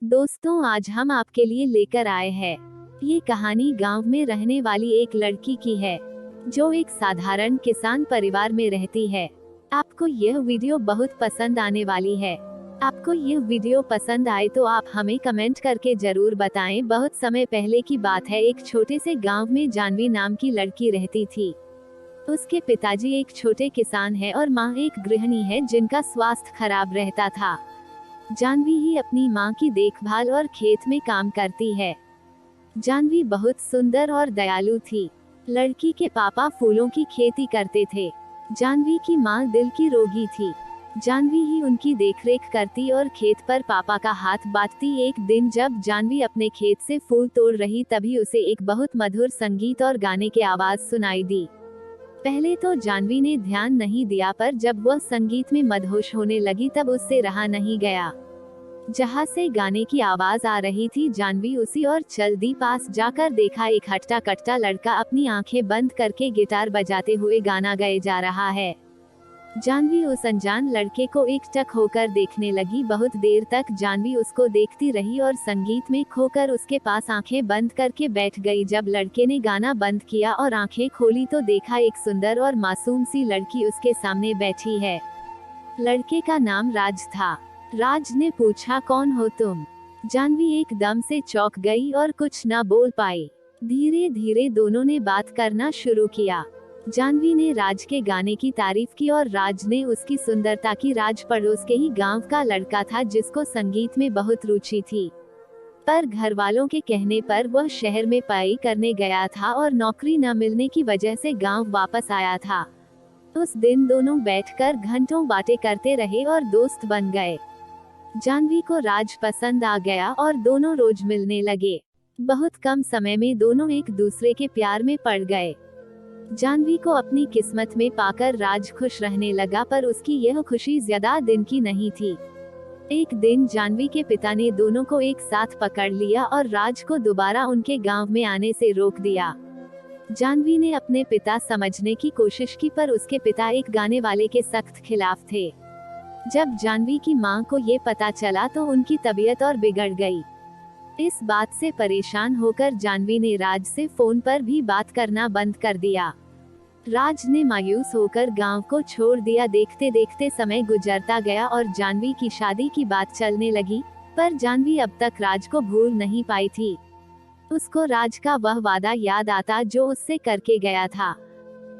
दोस्तों, आज हम आपके लिए लेकर आए हैं ये कहानी गांव में रहने वाली एक लड़की की है जो एक साधारण किसान परिवार में रहती है। आपको यह वीडियो बहुत पसंद आने वाली है। आपको यह वीडियो पसंद आए तो आप हमें कमेंट करके जरूर बताएं। बहुत समय पहले की बात है, एक छोटे से गांव में जानवी नाम की लड़की रहती थी। उसके पिताजी एक छोटे किसान हैं और माँ एक गृहिणी है जिनका स्वास्थ्य खराब रहता था। जानवी ही अपनी माँ की देखभाल और खेत में काम करती है। जानवी बहुत सुंदर और दयालु थी। लड़की के पापा फूलों की खेती करते थे। जानवी की माँ दिल की रोगी थी। जानवी ही उनकी देखरेख करती और खेत पर पापा का हाथ बांटती। एक दिन जब जानवी अपने खेत से फूल तोड़ रही तभी उसे एक बहुत मधुर संगीत और गाने की आवाज सुनाई दी। पहले तो जानवी ने ध्यान नहीं दिया, पर जब वह संगीत में मदहोश होने लगी तब उससे रहा नहीं गया। जहाँ से गाने की आवाज आ रही थी, जानवी उसी और चल दी। पास जाकर देखा एक हट्टा कट्टा लड़का अपनी आंखें बंद करके गिटार बजाते हुए गाना गाए जा रहा है। जानवी उस अनजान लड़के को एकटक होकर देखने लगी। बहुत देर तक जानवी उसको देखती रही और संगीत में खोकर उसके पास आंखें बंद करके बैठ गई। जब लड़के ने गाना बंद किया और आंखें खोली तो देखा एक सुंदर और मासूम सी लड़की उसके सामने बैठी है। लड़के का नाम राज था। राज ने पूछा, कौन हो तुम? जानवी एकदम से चौंक गई और कुछ न बोल पाई। धीरे धीरे दोनों ने बात करना शुरू किया। जानवी ने राज के गाने की तारीफ की और राज ने उसकी सुंदरता की। राज पड़ोस के ही गांव का लड़का था जिसको संगीत में बहुत रुचि थी, पर घर वालों के कहने पर वह शहर में पढ़ाई करने गया था और नौकरी न मिलने की वजह से गांव वापस आया था। उस दिन दोनों बैठकर घंटों बातें करते रहे और दोस्त बन गए। जानवी को राज पसंद आ गया और दोनों रोज मिलने लगे। बहुत कम समय में दोनों एक दूसरे के प्यार में पड़ गए। जानवी को अपनी किस्मत में पाकर राज खुश रहने लगा, पर उसकी यह खुशी ज्यादा दिन की नहीं थी। एक दिन जानवी के पिता ने दोनों को एक साथ पकड़ लिया और राज को दोबारा उनके गांव में आने से रोक दिया। जानवी ने अपने पिता समझने की कोशिश की, पर उसके पिता एक गाने वाले के सख्त खिलाफ थे। जब जानवी की मां को ये पता चला तो उनकी तबीयत और बिगड़ गई। इस बात से परेशान होकर जानवी ने राज से फोन पर भी बात करना बंद कर दिया। राज ने मायूस होकर गांव को छोड़ दिया। देखते देखते समय गुजरता गया और जानवी की शादी की बात चलने लगी, पर जानवी अब तक राज को भूल नहीं पाई थी। उसको राज का वह वादा याद आता जो उससे करके गया था,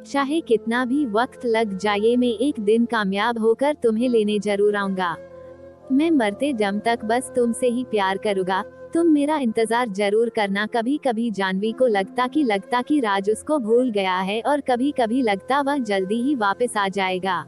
चाहे कितना भी वक्त लग जाए, मैं एक दिन कामयाब होकर तुम्हें लेने जरूर आऊंगा। मैं मरते दम तक बस तुमसे ही प्यार करूंगा, तुम मेरा इंतजार जरूर करना। कभी कभी जानवी को लगता कि राज उसको भूल गया है और कभी कभी लगता वह जल्दी ही वापस आ जाएगा।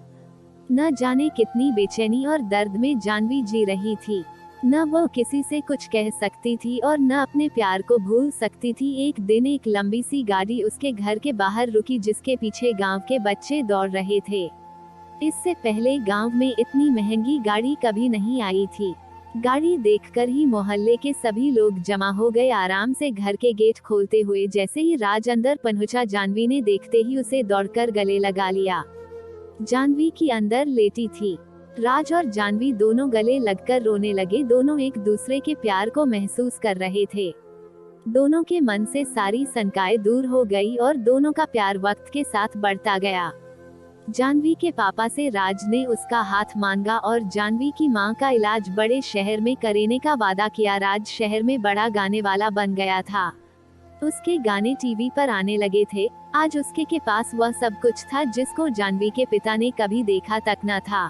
न जाने कितनी बेचैनी और दर्द में जानवी जी रही थी। न वो किसी से कुछ कह सकती थी और न अपने प्यार को भूल सकती थी। एक दिन एक लंबी सी गाड़ी उसके घर के बाहर रुकी जिसके पीछे गांव के बच्चे दौड़ रहे थे। इससे पहले गांव में इतनी महंगी गाड़ी कभी नहीं आई थी। गाड़ी देखकर ही मोहल्ले के सभी लोग जमा हो गए, आराम से घर के गेट खोलते हुए। जैसे ही राज अंदर पहुंचा, जानवी ने देखते ही उसे दौड़कर गले लगा लिया। जानवी की अंदर लेटी थी। राज और जानवी दोनों गले लगकर रोने लगे। दोनों एक दूसरे के प्यार को महसूस कर रहे थे। दोनों के मन से सारी शंकाएं दूर हो गई और दोनों का प्यार वक्त के साथ बढ़ता गया। जानवी के पापा से राज ने उसका हाथ मांगा और जानवी की मां का इलाज बड़े शहर में कराने का वादा किया। राज शहर में बड़ा गाने वाला बन गया था। उसके गाने टीवी पर आने लगे थे। आज उसके के पास वह सब कुछ था जिसको जानवी के पिता ने कभी देखा तक न था।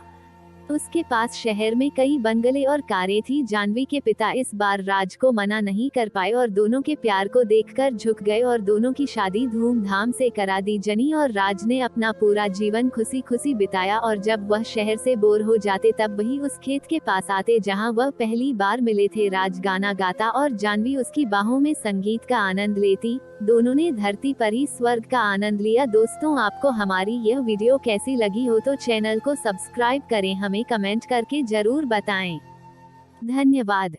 उसके पास शहर में कई बंगले और कारें थी। जानवी के पिता इस बार राज को मना नहीं कर पाए और दोनों के प्यार को देखकर झुक गए और दोनों की शादी धूमधाम से करा दी। जनी और राज ने अपना पूरा जीवन खुशी खुशी बिताया और जब वह शहर से बोर हो जाते तब वही उस खेत के पास आते जहां वह पहली बार मिले थे। राज गाना गाता और जानवी उसकी बाहों में संगीत का आनंद लेती। दोनों ने धरती पर ही स्वर्ग का आनंद लिया। दोस्तों, आपको हमारी यह वीडियो कैसी लगी हो तो चैनल को सब्सक्राइब करें, हमें कमेंट करके जरूर बताएं। धन्यवाद।